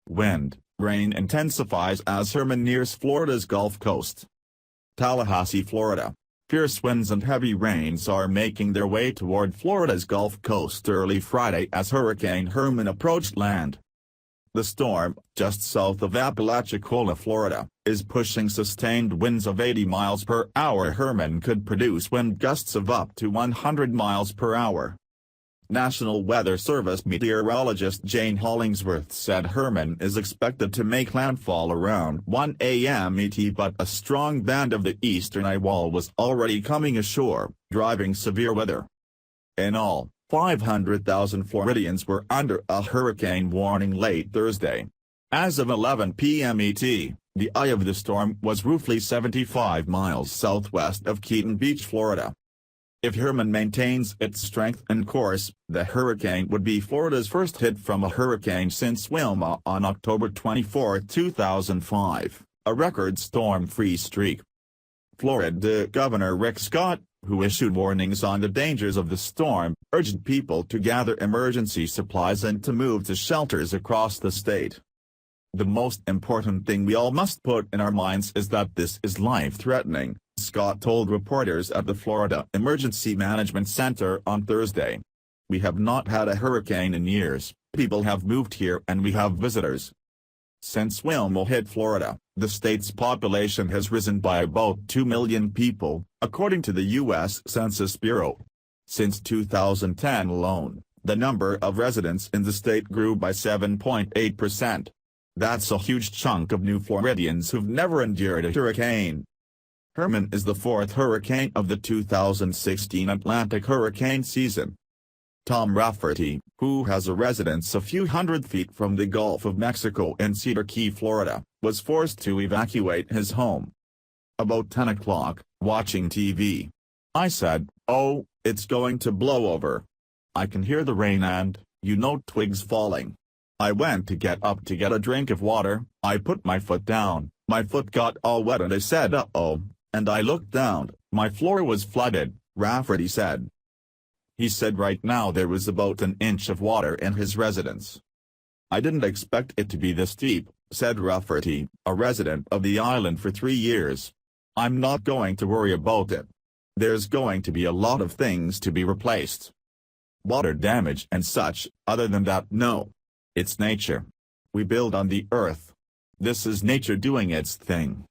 Wind, rain intensifies as Hermine nears Florida's Gulf Coast. Tallahassee, Florida. Fierce winds and heavy rains are making their way toward Florida's Gulf Coast early Friday as Hurricane Hermine approached land. The storm, just south of Apalachicola, Florida, is pushing sustained winds of 80 miles per hour. Hermine could produce wind gusts of up to 100 miles per hour. National Weather Service meteorologist Jane Hollingsworth said Hermine is expected to make landfall around 1 a.m. ET, but a strong band of the eastern eye wall was already coming ashore, driving severe weather. In all, 500,000 Floridians were under a hurricane warning late Thursday. As of 11 p.m. ET, the eye of the storm was roughly 75 miles southwest of Keaton Beach, Florida. If Hermine maintains its strength and course, the hurricane would be Florida's first hit from a hurricane since Wilma on October 24, 2005, a record storm-free streak. Florida Governor Rick Scott, who issued warnings on the dangers of the storm, urged people to gather emergency supplies and to move to shelters across the state. "The most important thing we all must put in our minds is that this is life-threatening," Scott told reporters at the Florida Emergency Management Center on Thursday. "We have not had a hurricane in years, people have moved here and we have visitors." Since Wilma hit Florida, the state's population has risen by about 2 million people, according to the U.S. Census Bureau. Since 2010 alone, the number of residents in the state grew by 7.8%. That's a huge chunk of new Floridians who've never endured a hurricane. Hermine is the fourth hurricane of the 2016 Atlantic hurricane season. Tom Rafferty, who has a residence a few hundred feet from the Gulf of Mexico in Cedar Key, Florida, was forced to evacuate his home. About 10 o'clock, watching TV. "I said, oh, it's going to blow over. I can hear the rain and, twigs falling. I went to get up to get a drink of water. I put my foot down, my foot got all wet and I said uh-oh, and I looked down, my floor was flooded," Rafferty said. He said right now there was about an inch of water in his residence. "I didn't expect it to be this deep," said Rafferty, a resident of the island for 3 years. "I'm not going to worry about it. There's going to be a lot of things to be replaced. Water damage and such, other than that no. It's nature. We build on the earth. This is nature doing its thing.